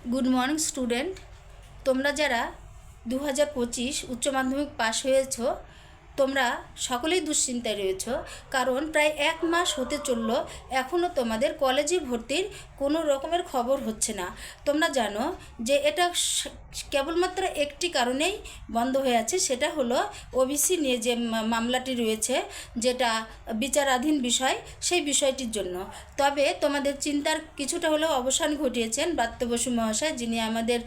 Good morning student. তোমরা যারা 2025 উচ্চ মাধ্যমিক পাশ হয়েছো তোমরা সকলেই দুশ্চিন্তায় রয়েছো, কারণ প্রায় এক মাস হতে চললো এখনও তোমাদের কলেজে ভর্তির কোনো রকমের খবর হচ্ছে না। তোমরা জানো যে এটা কেবলমাত্র একটি কারণেই বন্ধ হয়ে আছে, সেটা হলো ওবিসি নিয়ে যে মামলাটি রয়েছে, যেটা বিচারাধীন বিষয়, সেই বিষয়টির জন্য। তবে তোমাদের চিন্তার কিছুটা হলেও অবসান ঘটিয়েছেন ব্রাত্য বসু মহাশয়, যিনি আমাদের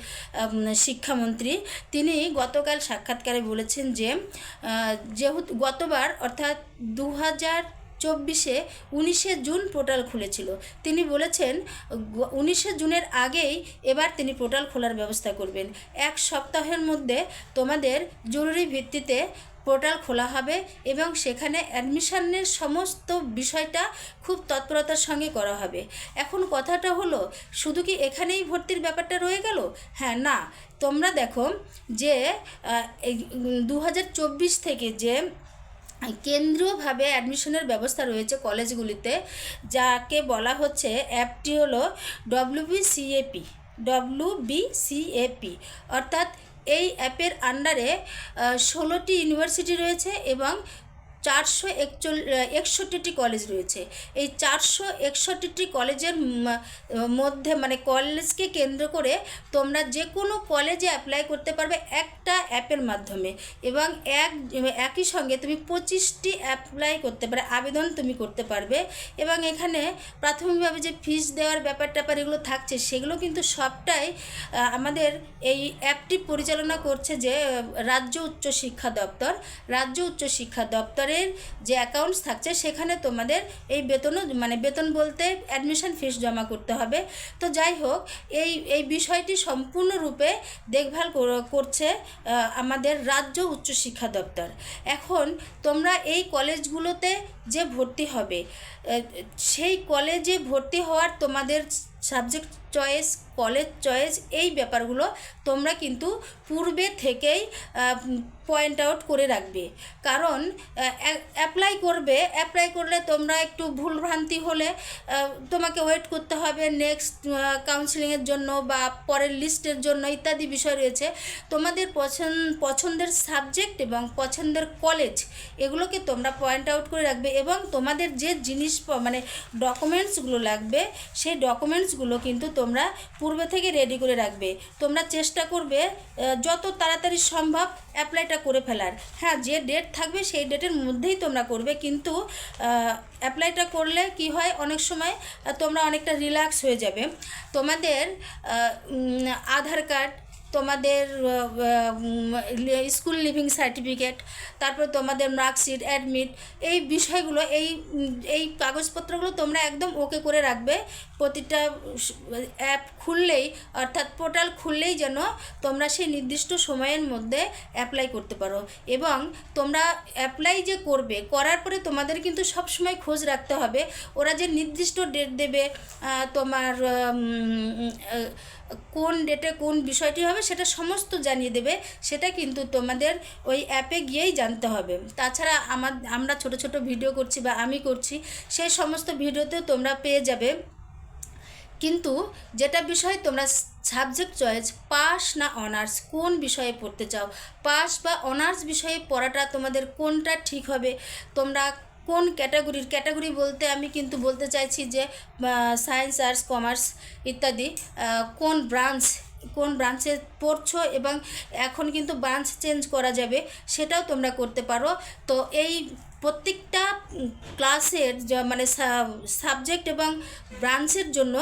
শিক্ষামন্ত্রী। তিনি গতকাল সাক্ষাৎকারে বলেছেন যে যেহেতু গতবার অর্থাৎ 2024-এ 19শে জুন পোর্টাল খুলেছিল, তিনি বলেছেন 19শে জুনের আগেই এবার তিনি পোর্টাল খোলার ব্যবস্থা করবেন। এক সপ্তাহের মধ্যে তোমাদের জরুরি ভিত্তিতে পোর্টাল খোলা হবে এবং সেখানে অ্যাডমিশনের সমস্ত বিষয়টা খুব তৎপরতার সঙ্গে করা হবে। এখন কথাটা হলো, শুধু কি এখানেই ভর্তির ব্যাপারটা রয়ে গেল? হ্যাঁ, না, তোমরা দেখো যে 2024 থেকে যে কেন্দ্রীয়ভাবে অ্যাডমিশনের ব্যবস্থা রয়েছে কলেজগুলিতে, যাকে বলা হচ্ছে অ্যাপটি হলো WBCAP, অর্থাৎ এই অ্যাপের আন্ডারে 16টি ইউনিভার্সিটি রয়েছে এবং 461টি কলেজ রয়েছে। এই 461টি কলেজের মধ্যে মানে কলেজকে কেন্দ্র করে তোমরা যে কোনো কলেজে অ্যাপ্লাই করতে পারবে একটা অ্যাপের মাধ্যমে, এবং একই সঙ্গে তুমি 25টি অ্যাপ্লাই করতে পারবে, আবেদন তুমি করতে পারবে। এবং এখানে প্রাথমিকভাবে যে ফিস দেওয়ার ব্যাপার ট্যাপার এগুলো থাকছে, সেগুলো কিন্তু সবটাই আমাদের এই অ্যাপটি পরিচালনা করছে যে রাজ্য উচ্চ শিক্ষা দপ্তর। রাজ্য উচ্চ শিক্ষা দপ্তরের যে অ্যাকাউন্টস থাকছে সেখানে তোমাদের এই বেতন বলতে অ্যাডমিশন ফিস জমা করতে হবে। তো যাই হোক, এই বিষয়টি সম্পূর্ণরূপে দেখভাল করছে আমাদের রাজ্য উচ্চ শিক্ষা দপ্তর। এখন তোমরা এই কলেজগুলোতে যে ভর্তি হবে, সেই কলেজে ভর্তি হওয়ার তোমাদের সাবজেক্ট চয়েস, কলেজ চয়েস, এই ব্যাপারগুলো তোমরা কিন্তু পূর্বে থেকেই পয়েন্ট আউট করে রাখবে। কারণ অ্যাপ্লাই করলে তোমরা একটু ভুলভ্রান্তি হলে তোমাকে ওয়েট করতে হবে নেক্সট কাউন্সিলিংয়ের জন্য বা পরের লিস্টের জন্য ইত্যাদি বিষয় রয়েছে। তোমাদের পছন্দের সাবজেক্ট এবং পছন্দের কলেজ, এগুলোকে তোমরা পয়েন্ট আউট করে রাখবে এবং তোমাদের যে জিনিস মানে ডকুমেন্টসগুলো লাগবে, সেই ডকুমেন্টসগুলো কিন্তু তোমরা পূর্বে থেকে রেডি করে রাখবে। তোমরা চেষ্টা করবে যত তাড়াতাড়ি সম্ভব অ্যাপ্লাইটা করে ফেলার। হ্যাঁ, যে ডেট থাকবে সেই ডেটের মধ্যেই তোমরা করবে, কিন্তু অ্যাপ্লাইটা করলে কি হয়, অনেক সময় তোমরা অনেকটা রিল্যাক্স হয়ে যাবে। তোমাদের আধার কার্ড, তোমাদের স্কুল লিভিং সার্টিফিকেট, তারপর তোমাদের মার্কশিট, অ্যাডমিট, এই বিষয়গুলো, এই কাগজপত্রগুলো তোমরা একদম ওকে করে রাখবে। প্রতিটা অ্যাপ খুললেই অর্থাৎ পোর্টাল খুললেই যেন তোমরা সেই নির্দিষ্ট সময়ের মধ্যে অ্যাপ্লাই করতে পারো। এবং তোমরা অ্যাপ্লাই যে করবে, করার পরে তোমাদের কিন্তু সব সময় খোঁজ রাখতে হবে ওরা যে নির্দিষ্ট ডেট দেবে, তোমার কোন ডেটে কোন বিষয়টি হবে সেটা সমস্ত জানিয়ে দেবে। সেটা কিন্তু তোমাদের ওই অ্যাপে গিয়েই জানতে হবে। তাছাড়া আমরা ছোট ছোট ভিডিও করছি বা আমি করছি, সেই সমস্ত ভিডিওতেও তোমরা পেয়ে যাবে। কিন্তু যেটা বিষয়, তোমরা সাবজেক্ট চয়েস, পাস না অনার্স, কোন বিষয়ে পড়তে চাও, পাস বা অনার্স বিষয়ে পড়াটা তোমাদের কোনটা ঠিক হবে, তোমরা কোন ক্যাটাগরি বলতে আমি কিন্তু বলতে চাইছি যে সায়েন্স, আর্টস, কমার্স ইত্যাদি, কোন ব্রাঞ্চে পড়ছো, এবং এখন কিন্তু ব্রাঞ্চ চেঞ্জ করা যাবে, সেটাও তোমরা করতে পারো। তো এই প্রত্যেকটা ক্লাসের মানে সাবজেক্ট এবং ব্রাঞ্চের জন্য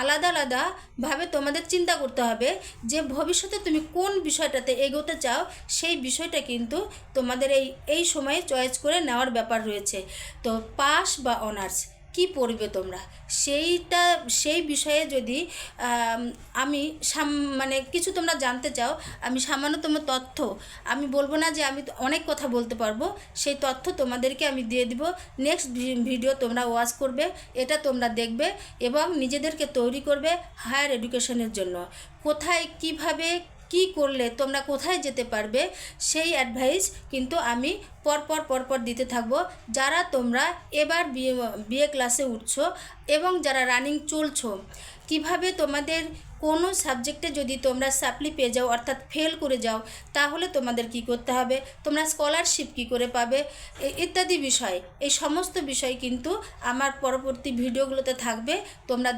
আলাদা আলাদাভাবে তোমাদের চিন্তা করতে হবে যে ভবিষ্যতে তুমি কোন বিষয়টাতে এগোতে চাও, সেই বিষয়টা কিন্তু তোমাদের এই সময়ে চয়েস করে নেওয়ার ব্যাপার রয়েছে। তো পাস বা অনার্স কি পড়বে তোমরা, সেই বিষয়ে যদি আমি মানে কিছু তোমরা জানতে চাও, আমি সামান্যতম তথ্য, আমি বলবো না যে আমি অনেক কথা বলতে পারবো, সেই তথ্য তোমাদেরকে আমি দিয়ে দিব। নেক্সট ভিডিও তোমরা ওয়াচ করবে, এটা তোমরা দেখবে এবং নিজেদেরকে তৈরি করবে হায়ার এডুকেশনের জন্য। কোথায় কিভাবে কি করলে তোমরা কোথায় যেতে পারবে, সেই অ্যাডভাইস কিন্তু আমি পরপর দিতে থাকবো। যারা তোমরা এবার বিএ ক্লাসে উঠছো এবং যারা রানিং চলছো, কিভাবে তোমাদের কোনো সাবজেক্টে যদি তোমরা সাপ্লি পেয়ে যাও অর্থাৎ ফেল করে যাও তাহলে তোমাদের কি করতে হবে, তোমরা স্কলারশিপ কী করে পাবে, ইত্যাদি বিষয়, এই সমস্ত বিষয় কিন্তু আমার পরবর্তী ভিডিওগুলোতে থাকবে। তোমরা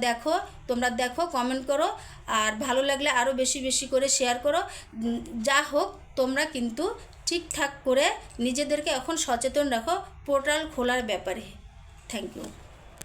দেখো, কমেন্ট করো, আর ভালো লাগলে আরও বেশি বেশি করে শেয়ার করো। যা হোক, তোমরা কিন্তু ঠিকঠাক করে নিজেদেরকে এখন সচেতন রাখো পোর্টাল খোলার ব্যাপারে। Thank you.